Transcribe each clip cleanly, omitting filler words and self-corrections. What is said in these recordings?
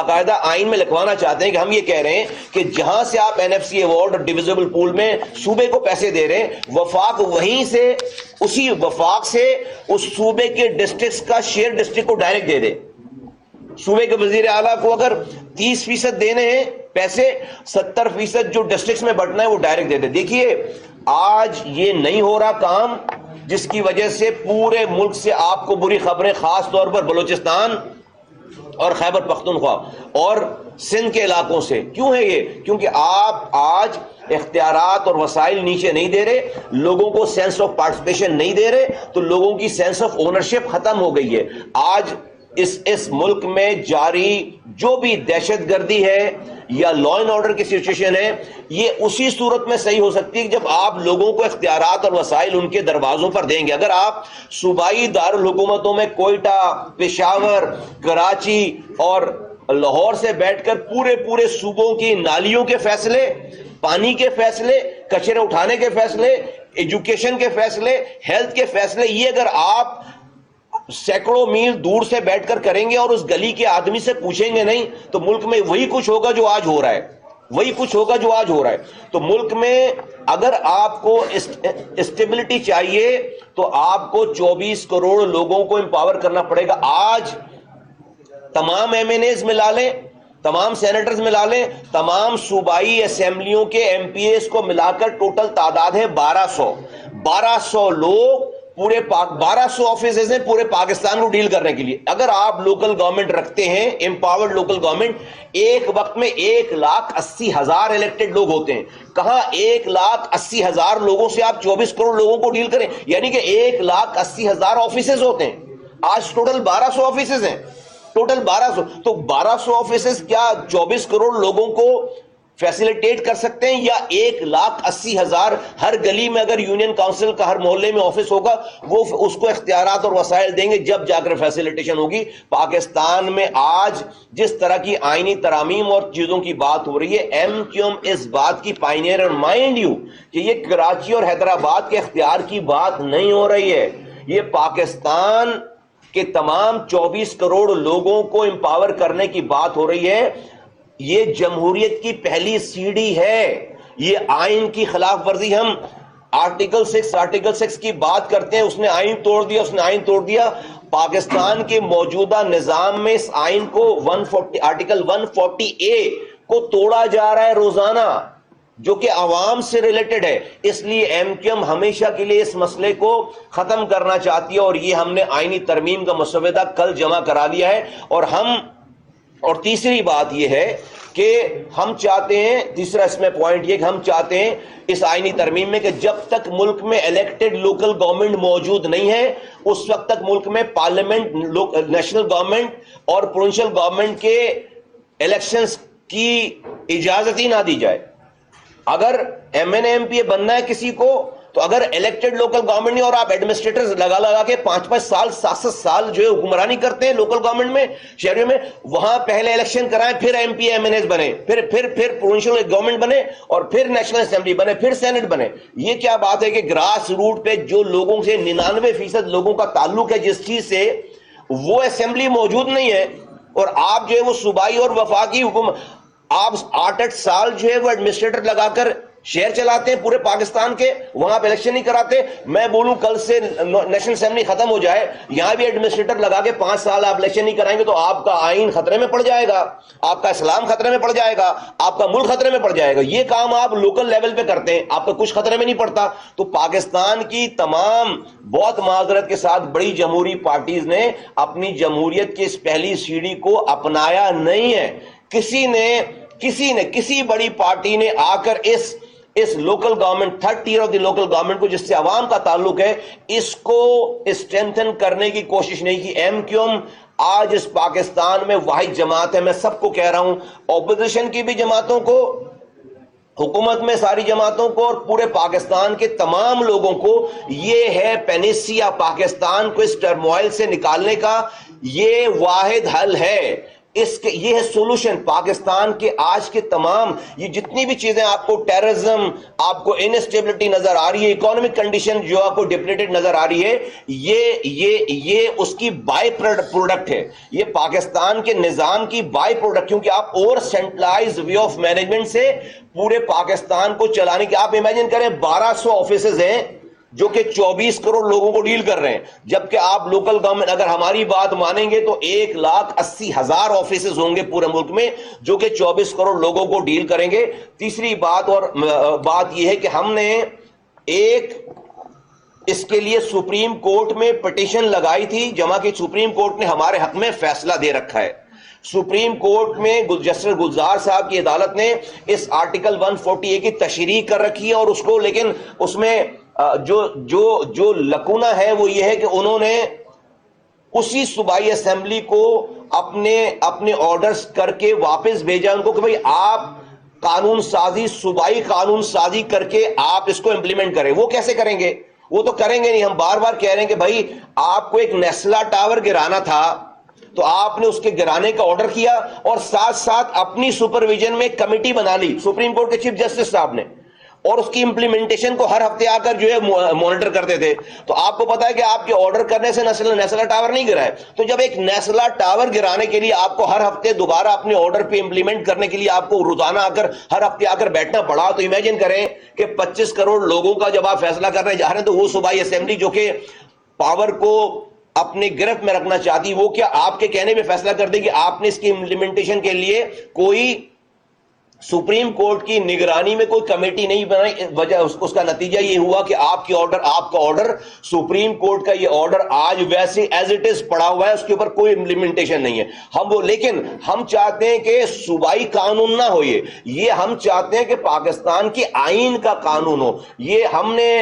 باقاعدہ آئین میں لکھوانا چاہتے ہیں کہ ہم یہ کہہ رہے ہیں کہ جہاں سے آپ این ایف سی ایوارڈ اور ڈویزبل پول میں صوبے کو پیسے دے رہے ہیں، وفاق وہیں سے، اسی وفاق سے اس صوبے کے ڈسٹرکٹس کا شیئر ڈسٹرکٹ کو ڈائریکٹ دے دے. صوبے کے وزیر اعلیٰ کو اگر 30% دینے ہیں پیسے، 70% جو ڈسٹرکٹس میں بٹنا ہے وہ ڈائریکٹ دے دے. دیکھیے آج یہ نہیں ہو رہا کام، جس کی وجہ سے پورے ملک سے آپ کو بری خبریں، خاص طور پر بلوچستان اور خیبر پختونخوا اور سندھ کے علاقوں سے. کیوں ہے یہ؟ کیونکہ آپ آج اختیارات اور وسائل نیچے نہیں دے رہے، لوگوں کو سینس آف پارٹیسپیشن نہیں دے رہے، تو لوگوں کی سینس آف اونرشپ ختم ہو گئی ہے. آج اس ملک میں جاری جو بھی دہشت گردی ہے یا لا اینڈ آرڈر کی سچویشن ہے، یہ اسی صورت میں صحیح ہو سکتی ہے جب آپ لوگوں کو اختیارات اور وسائل ان کے دروازوں پر دیں گے. اگر آپ صوبائی دارالحکومتوں میں کوئٹہ، پشاور، کراچی اور لاہور سے بیٹھ کر پورے صوبوں کی نالیوں کے فیصلے، پانی کے فیصلے، کچرے اٹھانے کے فیصلے، ایجوکیشن کے فیصلے، ہیلتھ کے فیصلے، یہ اگر آپ سینکڑوں میل دور سے بیٹھ کر کریں گے اور اس گلی کے آدمی سے پوچھیں گے نہیں، تو ملک میں وہی کچھ ہوگا جو آج ہو رہا ہے، وہی کچھ ہوگا جو آج ہو رہا ہے. تو ملک میں اگر آپ کو اسٹیبلٹی چاہیے تو آپ کو 24 کروڑ لوگوں کو امپاور کرنا پڑے گا. آج تمام ایم این ایز ملا لیں، تمام سینیٹرز ملا لیں، تمام صوبائی اسمبلیوں کے ایم پی ایز کو ملا کر ٹوٹل تعداد ہے 1200 لوگ، پورے 1200 آفیسز ہیں پورے پاکستان کو ڈیل کرنے کے لیے. اگر آپ لوکل گورنمنٹ رکھتے ہیں، امپاورڈ لوکل گورنمنٹ، ایک وقت میں 1,80,000 الیکٹڈ لوگ ہوتے ہیں. کہاں 1,80,000 لوگوں سے آپ 24 کروڑ لوگوں کو ڈیل کریں؟ یعنی کہ 1,80,000 آفیسز ہوتے ہیں. آج ٹوٹل 1200 آفیسز ہیں، ٹوٹل 1200. تو 1200 آفیسز کیا 24 کروڑ لوگوں کو فیسیلیٹیٹ کر سکتے ہیں؟ یا 1,80,000 ہر گلی میں اگر یونین کاؤنسل کا ہر محلے میں آفس ہوگا، وہ اس کو اختیارات اور وسائل دیں گے جب جا کر فیسیلیٹیشن ہوگی. پاکستان میں آج جس طرح کی آئینی ترامیم اور چیزوں کی بات ہو رہی ہے، ایم کیو ایم اس بات کی پائنیئر، اور مائنڈ یو کہ یہ کراچی اور حیدرآباد کے اختیار کی بات نہیں ہو رہی ہے، یہ پاکستان کہ تمام 24 کروڑ لوگوں کو امپاور کرنے کی بات ہو رہی ہے. یہ جمہوریت کی پہلی سیڑھی ہے، یہ آئین کی خلاف ورزی. ہم آرٹیکل 6 کی بات کرتے ہیں، اس نے آئین توڑ دیا. پاکستان کے موجودہ نظام میں اس آئین کو آرٹیکل 140A کو توڑا جا رہا ہے روزانہ، جو کہ عوام سے ریلیٹڈ ہے. اس لیے ایم کیو ایم ہمیشہ کے لیے اس مسئلے کو ختم کرنا چاہتی ہے، اور یہ ہم نے آئینی ترمیم کا مسودہ کل جمع کرا لیا ہے. اور تیسری بات یہ ہے کہ ہم چاہتے ہیں، تیسرا اس میں پوائنٹ یہ کہ ہم چاہتے ہیں اس آئینی ترمیم میں کہ جب تک ملک میں الیکٹڈ لوکل گورنمنٹ موجود نہیں ہے، اس وقت تک ملک میں پارلیمنٹ، نیشنل گورنمنٹ اور پروونشل گورنمنٹ کے الیکشنز کی اجازت ہی نہ دی جائے. اگر ایم این ایم پی بننا ہے کسی کو، تو اگر الیکٹڈ لوکل گورنمنٹ نہیں، اور آپ ایڈمنسٹریٹر لگا کے 5-5 سال 7-7 سال جو ہے حکمرانی کرتے ہیں لوکل گورنمنٹ میں، شہریوں میں، وہاں پہلے الیکشن کرائیں، پھر M P M N As بنے، پھر پروونشل گورنمنٹ بنے، اور پھر نیشنل اسمبلی بنے، پھر سینٹ بنے. یہ کیا بات ہے کہ گراس روٹ پہ جو لوگوں سے 99% لوگوں کا تعلق ہے جس چیز سے، وہ اسمبلی موجود نہیں ہے، اور آپ جو ہے وہ صوبائی اور وفاقی حکومت، آپ 8-8 سال جو ہے وہ ایڈمنسٹریٹر لگا کر شہر چلاتے ہیں پورے پاکستان کے، وہاں پہ الیکشن نہیں کراتے. میں بولوں کل سے نیشنل اسمبلی ختم ہو جائے، یہاں بھی ایڈمنسٹریٹر لگا کے 5 سال آپ الیکشن نہیں کرائیں گے تو آپ کا آئین خطرے میں پڑ جائے گا، آپ کا اسلام خطرے میں پڑ جائے گا، آپ کا ملک خطرے میں پڑ جائے گا. یہ کام آپ لوکل لیول پہ کرتے ہیں، آپ کا کچھ خطرے میں نہیں پڑتا. تو پاکستان کی تمام، بہت معذرت کے ساتھ، بڑی جمہوری پارٹیز نے اپنی جمہوریت کی اس پہلی سیڑھی کو اپنایا نہیں ہے. کسی بڑی پارٹی نے آ کر اس local government, third tier of the local government کو، جس سے عوام کا تعلق ہے، اس کو اسٹرینتھن کرنے کی کوشش نہیں کی. ایم کیو ایم آج اس پاکستان میں واحد جماعت ہے. میں سب کو کہہ رہا ہوں، اپوزیشن کی بھی جماعتوں کو، حکومت میں ساری جماعتوں کو، اور پورے پاکستان کے تمام لوگوں کو، یہ ہے پینیسیا پاکستان کو اس ٹرموائل سے نکالنے کا، یہ واحد حل ہے. اس کے یہ ہے سولوشن پاکستان کے آج کے تمام یہ جتنی بھی چیزیں آپ کو ٹیررزم، آپ کو انسٹیبلٹی نظر آ رہی ہے، اکانومک کنڈیشن جو آپ کو ڈپلیٹڈ نظر آ رہی ہے، یہ اس کی بائی پروڈکٹ ہے، یہ پاکستان کے نظام کی بائی پروڈکٹ، کیونکہ آپ اور سینٹرلائز وے آف مینجمنٹ سے پورے پاکستان کو چلانے کی آپ امیجن کریں 1200 آفیسز ہیں جو کہ 24 کروڑ لوگوں کو ڈیل کر رہے ہیں، جبکہ آپ لوکل گورنمنٹ اگر ہماری بات مانیں گے تو 1,80,000 آفیسز ہوں گے پورے ملک میں جو کہ 24 کروڑ لوگوں کو ڈیل کریں گے۔ تیسری بات یہ ہے کہ ہم نے اس کے لیے سپریم کورٹ میں پٹیشن لگائی تھی جمع کی، سپریم کورٹ نے ہمارے حق میں فیصلہ دے رکھا ہے۔ سپریم کورٹ میں جسٹس گلزار صاحب کی عدالت نے اس آرٹیکل 140A کی تشریح کر رکھی ہے، اور اس کو لیکن اس میں جو لکونہ ہے وہ یہ ہے کہ انہوں نے اسی صوبائی اسمبلی کو اپنے آرڈرز کر کے واپس بھیجا ان کو کہ بھئی آپ قانون سازی، صوبائی قانون سازی کر کے آپ اس کو امپلیمنٹ کریں۔ وہ کیسے کریں گے؟ وہ تو کریں گے نہیں۔ ہم بار بار کہہ رہے ہیں کہ بھائی آپ کو ایک نیسلا ٹاور گرانا تھا تو آپ نے اس کے گرانے کا آرڈر کیا اور ساتھ ساتھ اپنی سپرویژن میں کمیٹی بنا لی سپریم کورٹ کے چیف جسٹس صاحب نے، اور اس کی امپلیمنٹیشن کو ہر ہفتے آ کر جو ہے مانیٹر کرتے تھے۔ تو آپ کو پتا ہے کہ آپ کے آرڈر کرنے سے نیسلا ٹاور نہیں گرا ہے، تو جب ایک نیسلا ٹاور گرانے کے لیے آپ کو ہر ہفتے دوبارہ اپنے آرڈر پہ امپلیمنٹ کرنے کے لیے آپ کو روزانہ ہر ہفتے آ کر بیٹھنا پڑا، تو امیجن کریں کہ 25 کروڑ لوگوں کا جب آپ فیصلہ کرنے جا رہے ہیں تو وہ صوبائی اسمبلی جو کہ پاور کو اپنے گرفت میں رکھنا چاہتی، وہ کیا آپ کے کہنے میں فیصلہ کر دے کہ آپ نے اس کی امپلیمنٹیشن کے لیے کوئی سپریم کورٹ کی نگرانی میں کوئی کمیٹی نہیں بنائی؟ وجہ اس کا نتیجہ یہ ہوا کہ آپ کا آرڈر سپریم کورٹ کا یہ آرڈر آج ویسے ایز اٹ از پڑا ہوا ہے، اس کے اوپر کوئی امپلیمنٹیشن نہیں ہے۔ لیکن ہم چاہتے ہیں کہ صوبائی قانون نہ ہو، یہ ہم چاہتے ہیں کہ پاکستان کی آئین کا قانون ہو۔ یہ ہم نے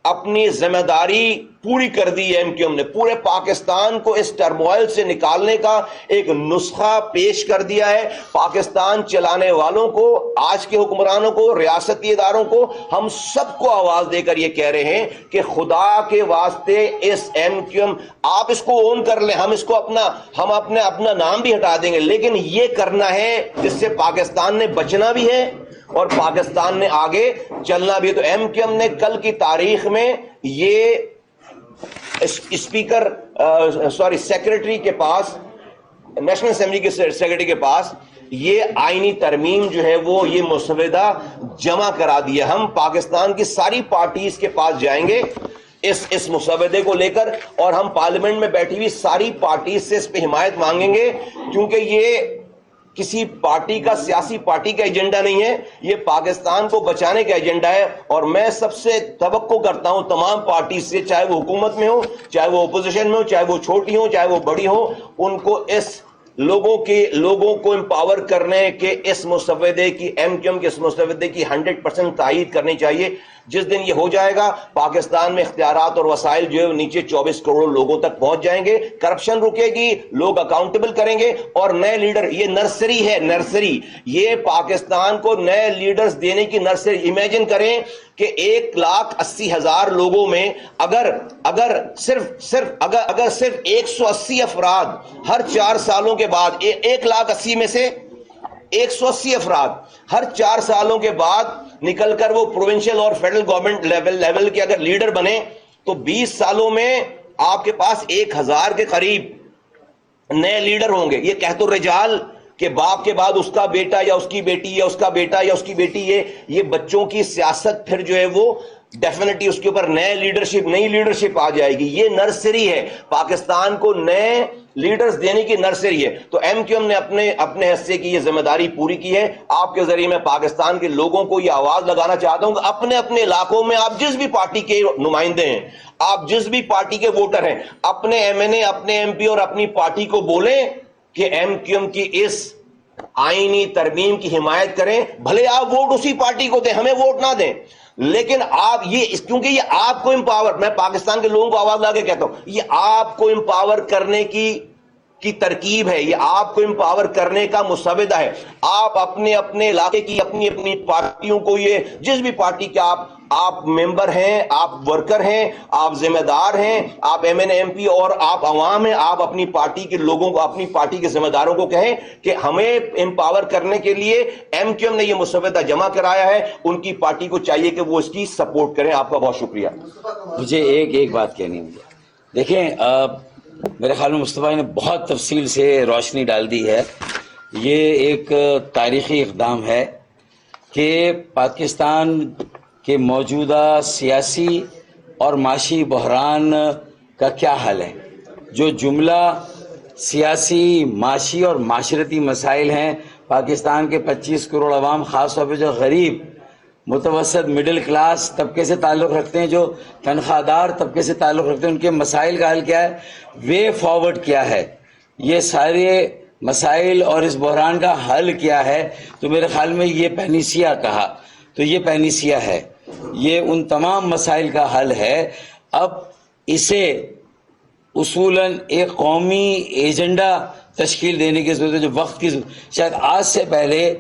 اپنی ذمہ داری پوری کر دی ہے، ایم کیو ایم نے پورے پاکستان کو اس ٹرموائل سے نکالنے کا ایک نسخہ پیش کر دیا ہے۔ پاکستان چلانے والوں کو، آج کے حکمرانوں کو، ریاستی اداروں کو، ہم سب کو آواز دے کر یہ کہہ رہے ہیں کہ خدا کے واسطے اس ایم کیو ایم آپ اس کو اون کر لیں، ہم اس کو ہم اپنا نام بھی ہٹا دیں گے، لیکن یہ کرنا ہے جس سے پاکستان نے بچنا بھی ہے اور پاکستان نے آگے چلنا بھی ہے۔ تو ایم کیو ایم نے کل کی تاریخ میں یہ سیکرٹری کے پاس، نیشنل اسمبلی کے سیکرٹری کے پاس یہ آئینی ترمیم جو ہے وہ یہ مسودہ جمع کرا دیا۔ ہم پاکستان کی ساری پارٹیز کے پاس جائیں گے اس مسودے کو لے کر، اور ہم پارلیمنٹ میں بیٹھی ہوئی ساری پارٹیز سے اس پہ حمایت مانگیں گے، کیونکہ یہ کسی پارٹی کا، سیاسی پارٹی کا ایجنڈا نہیں ہے، یہ پاکستان کو بچانے کا ایجنڈا ہے۔ اور میں سب سے توقع کرتا ہوں تمام پارٹی سے، چاہے وہ حکومت میں ہو، چاہے وہ اپوزیشن میں ہو، چاہے وہ چھوٹی ہو، چاہے وہ بڑی ہو، ان کو لوگوں کو امپاور کرنے کے اس مسودے کی، ایم کیو ایم کے اس مسودے کی 100% تائید کرنی چاہیے۔ جس دن یہ ہو جائے گا پاکستان میں اختیارات اور وسائل جو ہے نیچے 24 کروڑ لوگوں تک پہنچ جائیں گے، کرپشن رکے گی، لوگ اکاؤنٹیبل کریں گے، اور نئے لیڈر، یہ نرسری ہے، نرسری، یہ پاکستان کو نئے لیڈرز دینے کی نرسری۔ امیجن کریں کہ 1,80,000 لوگوں میں اگر صرف 180 افراد ہر 4 سالوں کے بعد، 1,80,000 میں سے 180 افراد ہر 4 سالوں کے بعد نکل کر وہ پروونشل اور فیڈرل گورنمنٹ لیول کے اگر لیڈر بنے تو 20 سالوں میں آپ کے پاس 1,000 کے قریب نئے لیڈر ہوں گے۔ یہ کہت الرجال کہ باپ کے بعد اس کا بیٹا یا اس کی بیٹی یا اس کا بیٹا یا اس کی بیٹی، یہ بچوں کی سیاست پھر جو ہے وہ ڈیفینیٹلی اس کے اوپر نئی لیڈرشپ آ جائے گی۔ یہ نرسری ہے، پاکستان کو نئے لیڈرز دینے کی نرسری ہے۔ تو ایم کیو ایم نے اپنے حصے کی یہ ذمہ داری پوری کی ہے۔ آپ کے ذریعے میں پاکستان کے لوگوں کو یہ آواز لگانا چاہتا ہوں کہ اپنے علاقوں میں آپ جس بھی پارٹی کے نمائندے ہیں، آپ جس بھی پارٹی کے ووٹر ہیں، اپنے ایم این اے، اپنے ایم پی اور اپنی پارٹی کو بولیں کہ ایم کیو ایم کی اس آئینی ترمیم کی حمایت کریں۔ بھلے آپ ووٹ اسی پارٹی کو دیں، ہمیں ووٹ نہ دیں، لیکن آپ کیونکہ یہ آپ کو امپاور، میں پاکستان کے لوگوں کو آواز لا کے کہتا ہوں، یہ آپ کو امپاور کرنے کی کی ترکیب ہے، یہ آپ کو امپاور کرنے کا مسودہ ہے. آپ اپنے اپنے علاقے کی اپنی اپنی پارٹیوں کو، یہ جس بھی پارٹی کے آپ ممبر ہیں، آپ ورکر ہیں، آپ ذمہ دار ہیں، آپ ایم این ایم پی اور آپ عوام ہیں، آپ اپنی پارٹی کے لوگوں کو، اپنی پارٹی کے ذمہ داروں کو کہیں کہ ہمیں امپاور کرنے کے لیے ایم کیو ایم نے یہ مسودہ جمع کرایا ہے، ان کی پارٹی کو چاہیے کہ وہ اس کی سپورٹ کریں. آپ کا بہت شکریہ. مجھے ایک بات کہنی ہے. دیکھیں، میرے خیال میں مصطفیٰ نے بہت تفصیل سے روشنی ڈال دی ہے. یہ ایک تاریخی اقدام ہے کہ پاکستان کے موجودہ سیاسی اور معاشی بحران کا کیا حل ہے. جو جملہ سیاسی، معاشی اور معاشرتی مسائل ہیں، پاکستان کے 25 کروڑ عوام، خاص طور پہ جو غریب، متوسط، مڈل کلاس طبقے سے تعلق رکھتے ہیں، جو تنخواہ دار طبقے سے تعلق رکھتے ہیں، ان کے مسائل کا حل کیا ہے، وے فارورڈ کیا ہے، یہ سارے مسائل اور اس بحران کا حل کیا ہے. تو میرے خیال میں یہ پینیسیا کہا تو یہ پینیسیا ہے، یہ ان تمام مسائل کا حل ہے. اب اسے اصولاً ایک قومی ایجنڈا تشکیل دینے کی ضرورت ہے، جو وقت کی شاید آج سے پہلے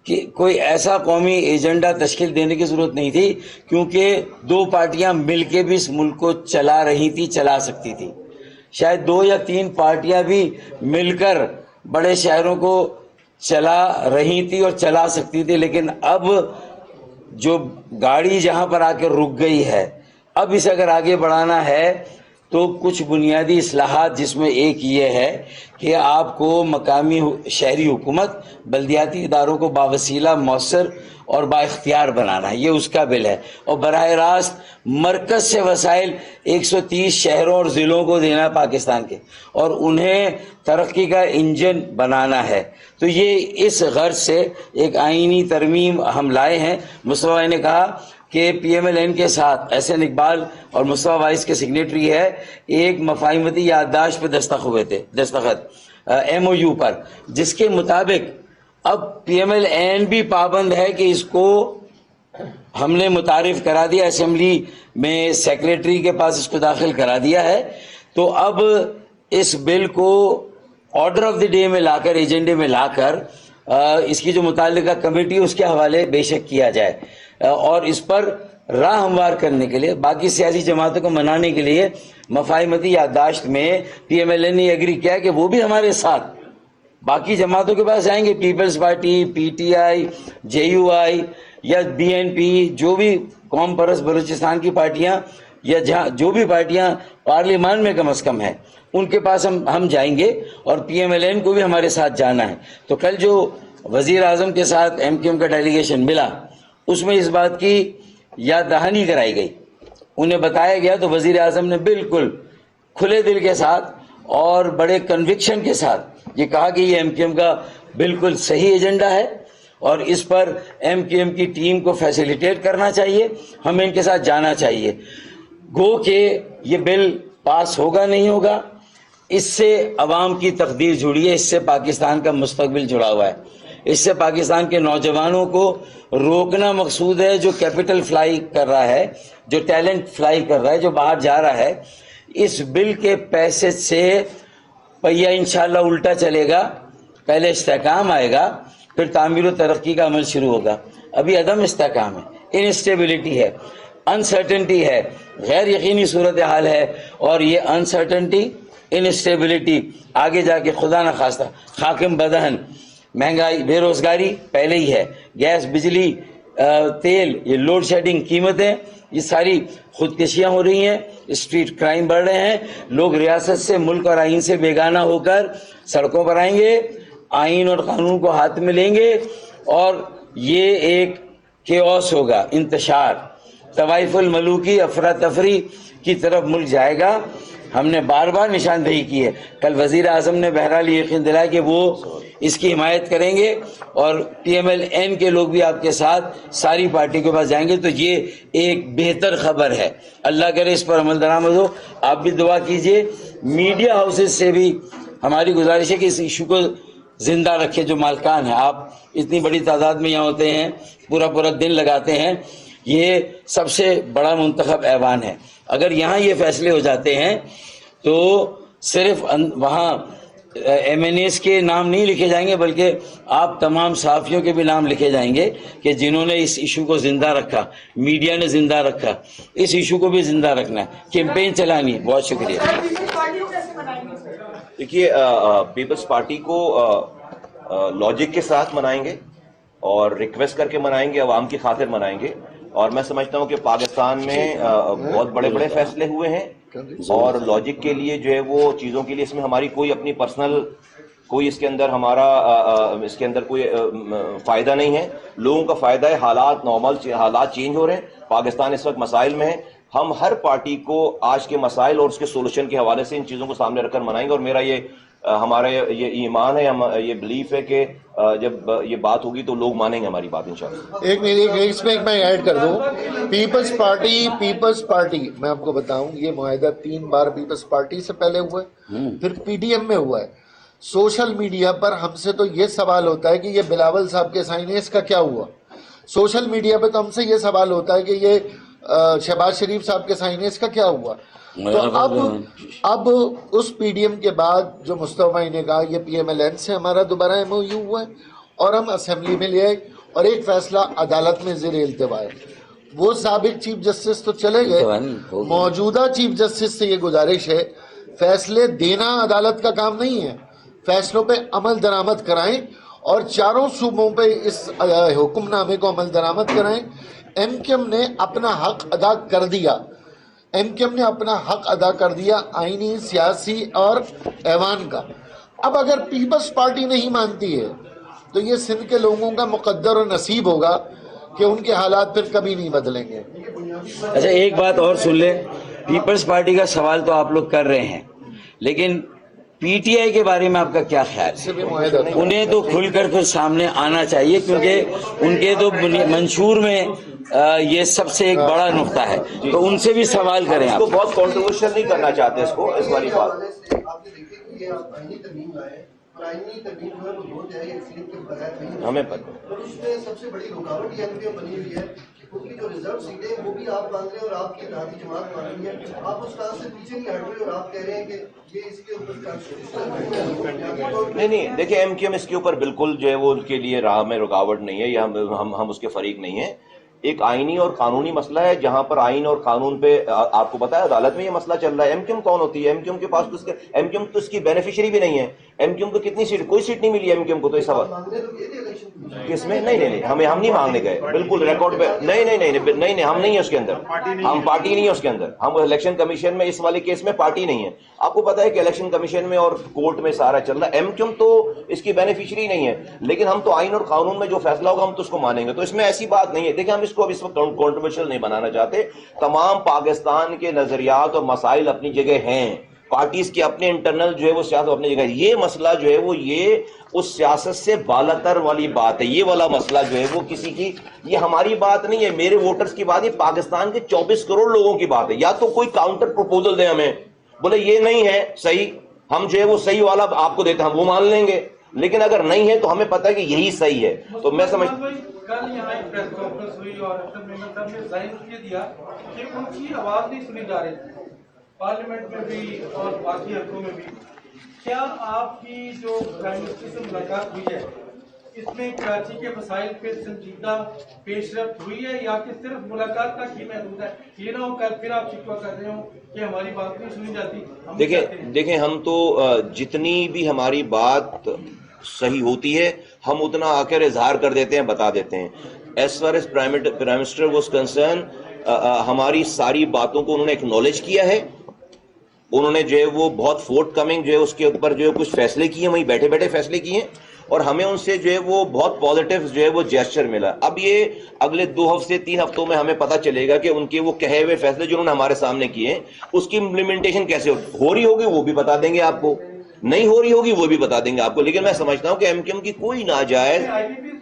کہ کوئی ایسا قومی ایجنڈا تشکیل دینے کی ضرورت نہیں تھی، کیونکہ دو پارٹیاں مل کے بھی اس ملک کو چلا رہی تھی، چلا سکتی تھی. شاید 2 یا 3 پارٹیاں بھی مل کر بڑے شہروں کو چلا رہی تھی اور چلا سکتی تھی. لیکن اب جو گاڑی جہاں پر آ کے رک گئی ہے، اب اسے اگر آگے بڑھانا ہے تو کچھ بنیادی اصلاحات، جس میں ایک یہ ہے کہ آپ کو مقامی شہری حکومت، بلدیاتی اداروں کو باوسیلہ، مؤثر اور با اختیار بنانا ہے. یہ اس کا بل ہے. اور براہ راست مرکز سے وسائل 130 شہروں اور ضلعوں کو دینا ہے پاکستان کے، اور انہیں ترقی کا انجن بنانا ہے. تو یہ اس غرض سے ایک آئینی ترمیم ہم لائے ہیں. مصطفیٰ نے کہا کہ پی ایم ایل این کے ساتھ احسن اقبال اور مصطفیٰ وائس کے سگنیٹری ہے، ایک مفاہمتی یادداشت پہ دستخط ایم او یو پر، جس کے مطابق اب پی ایم ایل این بھی پابند ہے کہ اس کو ہم نے متعارف کرا دیا، اسمبلی میں سیکریٹری کے پاس اس کو داخل کرا دیا ہے. تو اب اس بل کو آرڈر آف دی ڈے میں لا کر، ایجنڈے میں لا کر، اس کی جو متعلقہ کمیٹی اس کے حوالے بے شک کیا جائے، اور اس پر راہ ہموار کرنے کے لیے، باقی سیاسی جماعتوں کو منانے کے لیے مفاہمتی یادداشت میں پی ایم ایل این نے ایگری کیا کہ وہ بھی ہمارے ساتھ باقی جماعتوں کے پاس جائیں گے، Peoples Party, P T I, J U I یا بی این پی، جو بھی قوم پرست بلوچستان کی پارٹیاں یا جہاں جو بھی پارٹیاں پارلیمان میں کم از کم ہیں، ان کے پاس ہم جائیں گے، اور پی ایم ایل این کو بھی ہمارے ساتھ جانا ہے. تو کل جو وزیر اعظم کے ساتھ ایم کیو ایم کا ڈیلیگیشن ملا، اس میں اس بات کی یاد دہانی کرائی گئی، انہیں بتایا گیا. تو وزیر اعظم نے بالکل کھلے دل کے ساتھ اور بڑے کنوکشن کے ساتھ یہ کہا کہ یہ ایم کیو ایم کا بالکل صحیح ایجنڈا ہے، اور اس پر ایم کیو ایم کی ٹیم کو فیسیلیٹیٹ کرنا چاہیے، ہمیں ان کے ساتھ جانا چاہیے. گو کہ یہ بل پاس ہوگا نہیں ہوگا، اس سے عوام کی تقدیر جڑی ہے، اس سے پاکستان کا مستقبل جڑا ہوا ہے، اس سے پاکستان کے نوجوانوں کو روکنا مقصود ہے، جو کیپٹل فلائی کر رہا ہے، جو ٹیلنٹ فلائی کر رہا ہے، جو باہر جا رہا ہے. اس بل کے پیسے سے پہیہ انشاءاللہ الٹا چلے گا، پہلے استحکام آئے گا، پھر تعمیر و ترقی کا عمل شروع ہوگا. ابھی عدم استحکام ہے، انسٹیبلٹی ہے، انسرٹنٹی ہے، غیر یقینی صورتحال ہے، اور یہ انسرٹنٹی، انسٹیبلٹی آگے جا کے خدا نہ خواستہ خاکم بدہن، مہنگائی، بے روزگاری پہلے ہی ہے، گیس، بجلی، تیل، یہ لوڈ شیڈنگ، قیمتیں، یہ ساری خودکشیاں ہو رہی ہیں، اسٹریٹ کرائم بڑھ رہے ہیں، لوگ ریاست سے، ملک اور آئین سے بیگانہ ہو کر سڑکوں پر آئیں گے، آئین اور قانون کو ہاتھ میں لیں گے، اور یہ ایک کیوس ہوگا، انتشار، طوائف الملوکی، افراتفری کی طرف ملک جائے گا. ہم نے بار بار نشاندہی کی ہے. کل وزیر اعظم نے بہرحال یہ یقین دلایا کہ وہ اس کی حمایت کریں گے، اور پی ایم ایل این کے لوگ بھی آپ کے ساتھ ساری پارٹی کے پاس جائیں گے. تو یہ ایک بہتر خبر ہے، اللہ کرے اس پر عمل درآمد ہو. آپ بھی دعا کیجئے. میڈیا ہاؤسز سے بھی ہماری گزارش ہے کہ اس ایشو کو زندہ رکھے. جو مالکان ہیں، آپ اتنی بڑی تعداد میں یہاں ہوتے ہیں، پورا دن لگاتے ہیں، یہ سب سے بڑا منتخب ایوان ہے. اگر یہاں یہ فیصلے ہو جاتے ہیں تو صرف وہاں MNAs کے نام نہیں لکھے جائیں گے بلکہ آپ تمام صحافیوں کے بھی نام لکھے جائیں گے کہ جنہوں نے اس ایشو کو زندہ رکھا, میڈیا نے زندہ رکھا, اس ایشو کو بھی زندہ رکھنا ہے, کیمپین چلانی ہے. بہت شکریہ. دیکھیے پیپلز پارٹی کو لاجک کے ساتھ منائیں گے اور ریکویسٹ کر کے منائیں گے, عوام کی خاطر منائیں گے, اور میں سمجھتا ہوں کہ پاکستان میں بہت بڑے بڑے فیصلے ہوئے ہیں اور لاجک کے لیے جو ہے وہ چیزوں کے لیے اس میں ہماری کوئی اپنی پرسنل کوئی اس کے اندر ہمارا اس کے اندر کوئی فائدہ نہیں ہے. لوگوں کا فائدہ ہے, حالات نارمل, حالات چینج ہو رہے ہیں, پاکستان اس وقت مسائل میں ہے. ہم ہر پارٹی کو آج کے مسائل اور اس کے سولوشن کے حوالے سے ان چیزوں کو سامنے رکھ کر منائیں گے, اور میرا یہ ہمارا یہ ایمان ہے, یہ بلیف ہے کہ جب یہ بات ہوگی تو لوگ مانیں گے ہماری بات انشاءاللہ. اس میں میں ایڈ کر دوں, پیپلز پارٹی میں آپ کو بتاؤں یہ معاہدہ 3 بار پیپلز پارٹی سے پہلے ہوا ہے, پھر PDM میں ہوا ہے. سوشل میڈیا پر ہم سے تو یہ سوال ہوتا ہے کہ یہ بلاول صاحب کے سائنس کا کیا ہوا. سوشل میڈیا پہ تو ہم سے یہ سوال ہوتا ہے کہ یہ شہباز شریف صاحب کے سائنس کا کیا ہوا. تو اب اس PDM کے بعد جو مصطفیٰ بھائی نے کہا, یہ PMLN سے ہمارا دوبارہ MOU ہوا ہے اور ہم اسمبلی میں لے آئے اور ایک فیصلہ عدالت میں زیر التوا ہے. وہ سابق چیف جسٹس تو چلے گئے, موجودہ چیف جسٹس سے یہ گزارش ہے فیصلے دینا عدالت کا کام نہیں ہے, فیصلوں پہ عمل درآمد کرائیں اور چاروں صوبوں پہ اس حکم نامے کو عمل درآمد کرائیں. MKM نے اپنا حق ادا کر دیا, MKM نے اپنا حق ادا کر دیا آئینی, سیاسی اور ایوان کا. اب اگر پیپلز پارٹی نہیں مانتی ہے تو یہ سندھ کے لوگوں کا مقدر و نصیب ہوگا کہ ان کے حالات پھر کبھی نہیں بدلیں گے. اچھا ایک بات اور سن لیں, پیپلز پارٹی کا سوال تو آپ لوگ کر رہے ہیں, لیکن PTI کے بارے میں آپ کا کیا خیال ہے؟ انہیں تو کھل کر پھر سامنے آنا چاہیے کیونکہ ان کے تو منشور میں یہ سب سے ایک بڑا نقطہ ہے, تو ان سے بھی سوال کریں. آپ کو بہت کنٹروورشل نہیں کرنا چاہتے اس کو, اس والی بات ہمیں پتہ اس میں سب سے بڑی رکاوٹ یہ بنی ہوئی ہے کیونکہ جو ریزرو سیٹیں وہ بھی آپ مانگ رہے ہیں اور آپ کی اتحادی جماعت مان رہی ہے. آپ اس کام سے پیچھے نہیں ہٹ رہے اور آپ کہہ رہے ہیں کہ یہ اس کے اوپر نہیں دیکھیں MKM اس کے اوپر بالکل جو ہے وہ ان کے لیے راہ میں رکاوٹ نہیں ہے, یہ ہم اس کے فریق نہیں ہیں. ایک آئینی اور قانونی مسئلہ ہے جہاں پر آئین اور قانون پہ آپ کو پتا ہے عدالت میں یہ مسئلہ چل رہا ہے. MKM کون ہوتی ہے؟ MKM کے پاس تو MKM تو اس کی بینیفیشری بھی نہیں ہے. MKM کو کتنی سیٹ, کوئی سیٹ نہیں ملی MKM کو. تو اس سوال کس میں نہیں ہم نہیں مانگنے گئے, بالکل ریکارڈ پہ نہیں ہم نہیں ہیں اس کے اندر, ہم پارٹی نہیں ہے اس کے اندر, ہم الیکشن کمیشن میں اس والے کیس میں پارٹی نہیں ہے. آپ کو پتا ہے کہ الیکشن کمیشن میں اور کورٹ میں سارا چل رہا ہے. MKM تو اس کی بینیفیشری نہیں ہے, لیکن ہم تو آئین اور قانون میں جو فیصلہ ہوگا ہم تو اس کو مانیں گے. تو اس میں ایسی بات نہیں ہے. دیکھیں ہم اس کو اب اس وقت کنٹروورشل نہیں بنانا چاہتے. تمام پاکستان کے نظریات اور مسائل اپنی جگہ ہیں, پارٹیز کے اپنے انٹرنل جو ہے وہ سیاست اپنی جگہ ہے. یہ مسئلہ جو ہے وہ یہ اس سیاست سے بالاتر والی بات ہے. یہ والا مسئلہ جو ہے وہ کسی کی, یہ ہماری بات نہیں ہے, میرے ووٹرز کی بات ہے, پاکستان کے 24 کروڑ لوگوں کی بات ہے. یا تو کوئی کاؤنٹر پروپوزل دیں ہمیں, بولے یہ نہیں ہے صحیح, ہم جو ہے وہ صحیح والا آپ کو دیتے ہیں, ہم وہ مان لیں گے. لیکن اگر نہیں ہے تو ہمیں پتہ ہے کہ یہی صحیح ہے. تو میں سمجھ کل یہاں ایک پریس کانفرنس ہوئی اور ممبر صاحب نے ظاہر کیا دیا کہ ان کی آواز نہیں سنی جا رہی تھی پارلیمنٹ میں بھی اور باقی حلقوں میں بھی. کیا آپ کی جو پرائم منسٹر سے ملاقات ہوئی ہے اس میں کراچی کے مسائل پہ سنجیدہ پیش رفت ہوئی ہے یا کہ صرف ملاقات تک ہی محدود ہے؟ یہ نہ ہو کل پھر آپ شکوہ کر رہے ہوں کہ ہماری بات نہیں سنی جاتی. دیکھیں ہم تو جتنی بھی ہماری بات صحیح ہوتی ہے ہم اتنا آ کر اظہار کر دیتے ہیں, بتا دیتے ہیں. As far as prime minister was concern, ہماری ساری باتوں کو انہوں نے ایکنالج کیا ہے. انہوں نے جو ہے وہ بہت فورتھ کمنگ جو ہے اس کے اوپر جو ہے کچھ فیصلے کیے, وہیں بیٹھے بیٹھے فیصلے کیے, اور ہمیں ان سے جو ہے وہ بہت پازیٹیو جو ہے وہ جیسچر ملا. اب یہ اگلے 2 ہفتے 3 ہفتوں میں ہمیں پتہ چلے گا کہ ان کے وہ کہے ہوئے فیصلے جو انہوں نے ہمارے سامنے کیے ہیں اس کی امپلیمنٹیشن کیسے ہو رہی ہوگی وہ بھی بتا دیں گے آپ کو, نہیں ہو رہی ہوگی وہ بھی بتا دیں گے آپ کو. لیکن میں سمجھتا ہوں کہ MKM کی کوئی ناجائز